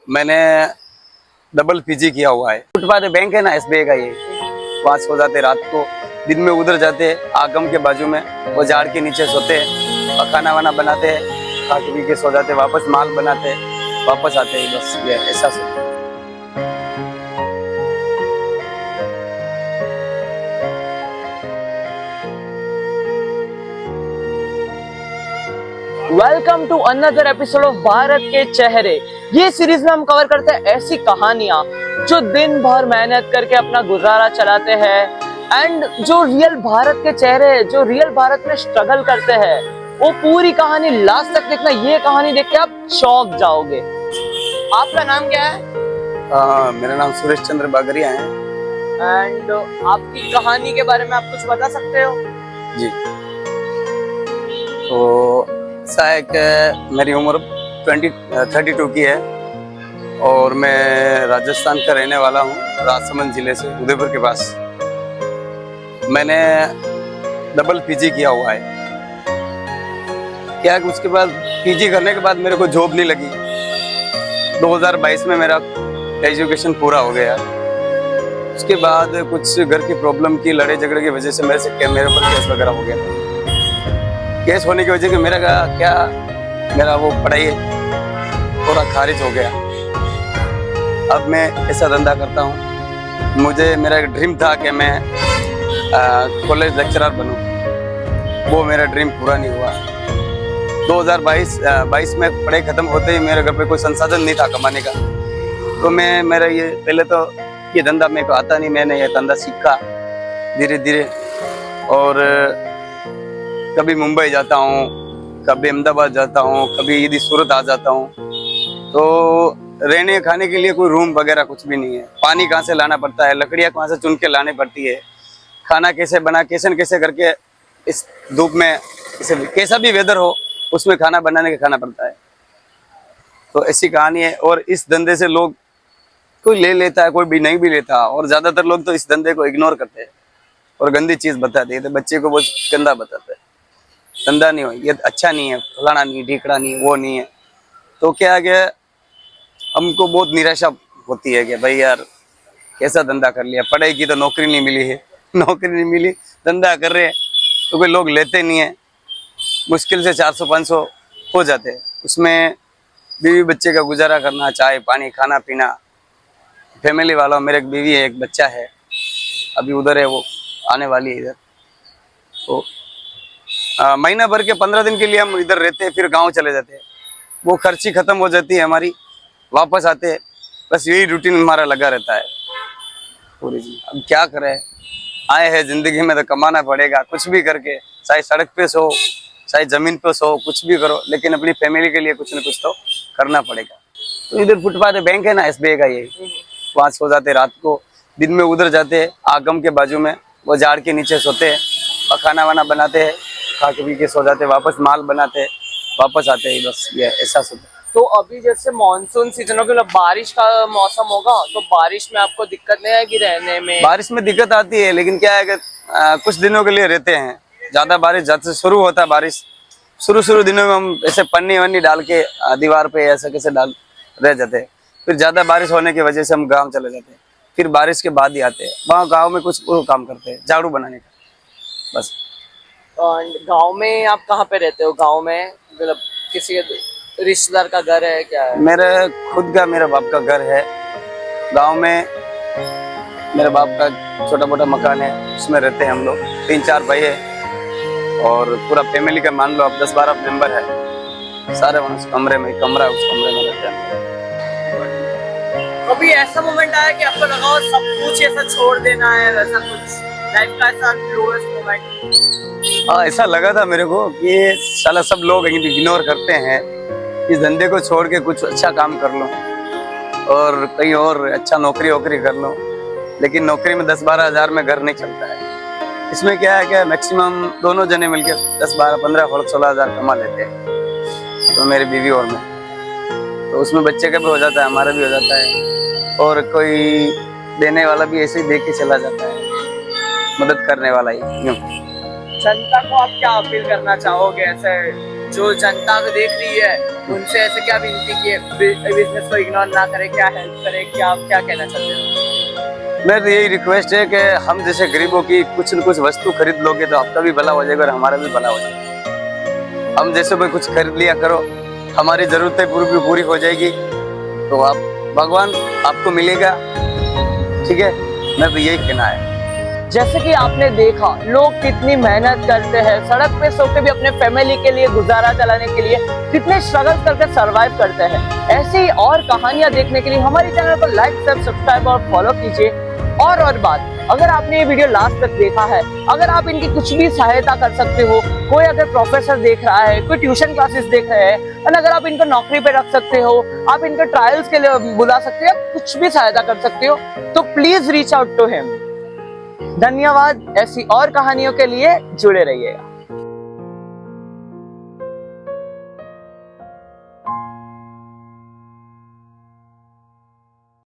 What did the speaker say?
मैंने double PG किया हुआ है। फुटपाथ बैंक है ना एसबीआई का, ये वहाँ सो जाते रात को, दिन में उधर जाते आगम के बाजू में, वो झाड़ के नीचे सोते और खाना वाना बनाते, खा के पी के सो जाते, वापस माल बनाते, वापस आते हैं, बस ये ऐसा से। Welcome to another episode of Bharat के चेहरे। ये सीरीज में हम कवर करते हैं ऐसी कहानियां जो दिन भर मेहनत करके अपना गुजारा चलाते हैं एंड जो रियल भारत के चेहरे हैं, जो रियल भारत में स्ट्रगल करते हैं, वो पूरी कहानी लास्ट तक देखना। ये कहानी देख के आप चौंक जाओगे। आपका नाम क्या है? मेरा नाम सुरेश चंद्र बागरिया है। एंड आपकी कहानी के बारे में आप कुछ बता सकते हो? जी, तो ऐसा है कि मेरी उम्र 32 की है और मैं राजस्थान का रहने वाला हूँ, राजसमंद जिले से, उदयपुर के पास। मैंने डबल पीजी किया हुआ है। क्या कि उसके बाद पीजी करने के बाद मेरे को जॉब नहीं लगी। 2022 में मेरा एजुकेशन पूरा हो गया। उसके बाद कुछ घर की प्रॉब्लम की लड़ाई झगड़े की वजह से मेरे ऊपर केस वगैरह हो गया था। केस होने की वजह से मेरा वो पढ़ाई पूरा खारिज हो गया। अब मैं ऐसा धंधा करता हूँ। मेरा एक ड्रीम था कि मैं कॉलेज लेक्चरर बनूं, वो मेरा ड्रीम पूरा नहीं हुआ। 2022 में पढ़ाई खत्म होते ही मेरे घर पे कोई संसाधन नहीं था कमाने का, तो मेरा ये पहले तो ये धंधा मेरे को आता नहीं, मैंने ये धंधा सीखा धीरे धीरे। और कभी मुंबई जाता हूँ, कभी अहमदाबाद जाता हूँ, कभी यदि सूरत आ जाता हूँ, तो रहने खाने के लिए कोई रूम वगैरह कुछ भी नहीं है। पानी कहाँ से लाना पड़ता है, लकड़ियाँ कहाँ से चुन के लानी पड़ती है, खाना कैसे बना कैसे करके इस धूप में कैसा भी वेदर हो उसमें खाना बनाने के खाना पड़ता है। तो ऐसी कहानी है। और इस धंधे से लोग कोई ले लेता है, कोई भी नहीं भी लेता, और ज़्यादातर लोग तो इस धंधे को इग्नोर करते हैं और गंदी चीज़ बताते हैं। तो बच्चे को बहुत गंदा बताते हैं, धंधा नहीं हो, ये अच्छा नहीं है, फलाना नहीं, ढीकड़ा नहीं, वो नहीं है। तो क्या है कि हमको बहुत निराशा होती है कि भाई यार कैसा धंधा कर लिया, पढ़ाई की तो नौकरी नहीं मिली है, नौकरी नहीं मिली, धंधा कर रहे हैं तो कोई लोग लेते नहीं है। मुश्किल से 400-500 हो जाते हैं, उसमें बीवी बच्चे का गुजारा करना, चाय पानी खाना पीना, फैमिली वाला। मेरे एक बीवी है, एक बच्चा है, अभी उधर है, वो आने वाली है इधर। तो महीना भर के 15 दिन के लिए हम इधर रहते हैं, फिर गांव चले जाते हैं। वो खर्ची खत्म हो जाती है हमारी, वापस आते हैं, बस यही रूटीन हमारा लगा रहता है पूरी जी। अब क्या करें, आए हैं जिंदगी में तो कमाना पड़ेगा, कुछ भी करके, चाहे सड़क पे सो, चाहे जमीन पे सो, कुछ भी करो, लेकिन अपनी फैमिली के लिए कुछ न कुछ तो करना पड़ेगा। तो इधर फुटपाथ बैंक है ना एसबीआई का, ये वहाँ सो जाते रात को, दिन में उधर जाते आगम के बाजू में, वो झाड़ के नीचे सोते हैं और खाना वाना बनाते हैं, खा के पी के सो जाते, वापस माल बनाते, वापस आते हैं, बस ये ऐसा सब। तो अभी जैसे मानसून सीजन हो, मतलब बारिश का मौसम होगा, तो बारिश में आपको दिक्कत नहीं आएगी रहने में? बारिश में दिक्कत आती है, लेकिन क्या है कि कुछ दिनों के लिए रहते हैं। ज्यादा बारिश जब से शुरू होता है, बारिश शुरू दिनों में हम ऐसे पन्नी वन्नी डाल के दीवार पे ऐसा कैसे डाल रह जाते हैं। फिर ज्यादा बारिश होने की वजह से हम गाँव चले जाते हैं, फिर बारिश के बाद ही आते हैं। वहाँ गाँव में कुछ वो काम करते हैं, झाड़ू बनाने का, बस। गांव में आप कहाँ पे रहते हो? गांव में मतलब किसी रिश्तेदार का घर है क्या है? मेरे खुद का, मेरे बाप का घर है गांव में। मेरे बाप का छोटा मोटा मकान है, उसमें रहते हैं हम लोग, 3-4 भाई है और पूरा फैमिली का मान लो अब 10-12 मेंबर है, सारे उस कमरे में, कमरा उस कमरे में रहते हैं। कभी ऐसा मोमेंट आया कि आपको लगा हो सब कुछ ऐसा छोड़ देना है, वैसा कुछ लाइफ का ऐसा लोएस्ट मोमेंट? हाँ, ऐसा लगा था मेरे को कि साला सब लोग इग्नोर करते हैं, इस धंधे को छोड़ के कुछ अच्छा काम कर लो और कहीं और अच्छा नौकरी वोकरी कर लो, लेकिन नौकरी में 10-12 हज़ार में घर नहीं चलता है। इसमें क्या है कि मैक्सिमम दोनों जने मिलकर 10-12, 15, 16 हज़ार कमा लेते हैं, तो मेरी बीवी और मैं। तो उसमें बच्चे का भी हो जाता है, हमारा भी हो जाता है, और कोई देने वाला भी ऐसे ही दे के चला जाता है, मदद करने वाला ही। जनता को आप क्या अपील करना चाहोगे, ऐसे जो जनता को देख रही है उनसे ऐसे क्या विनती की बिजनेस को इग्नोर ना करें, क्या हेल्प करें, क्या आप क्या कहना चाहते हो? मेरी यही रिक्वेस्ट है कि हम जैसे गरीबों की कुछ न कुछ वस्तु खरीद लोगे तो आपका भी भला हो जाएगा और हमारा भी भला हो जाएगा। हम जैसे कोई कुछ खरीद लिया करो, हमारी जरूरतें पूरी हो जाएगी, तो आप भगवान आपको मिलेगा। ठीक है, मैं तो यही कहना है। जैसे कि आपने देखा लोग कितनी मेहनत करते हैं, सड़क पे सो के भी अपने फैमिली के लिए, गुजारा चलाने के लिए कितने स्ट्रगल करके सरवाइव करते हैं। ऐसी ही और कहानियां देखने के लिए हमारे चैनल को लाइक, सब्सक्राइब और फॉलो कीजिए। और बात, अगर आपने ये वीडियो लास्ट तक देखा है, अगर आप इनकी कुछ भी सहायता कर सकते हो, कोई अगर प्रोफेसर देख रहा है, कोई ट्यूशन क्लासेस देख रहे हैं, और अगर आप इनको नौकरी पे रख सकते हो, आप इनके ट्रायल्स के लिए बुला सकते हो, कुछ भी सहायता कर सकते हो, तो please reach out to him. धन्यवाद। ऐसी और कहानियों के लिए जुड़े रहिएगा।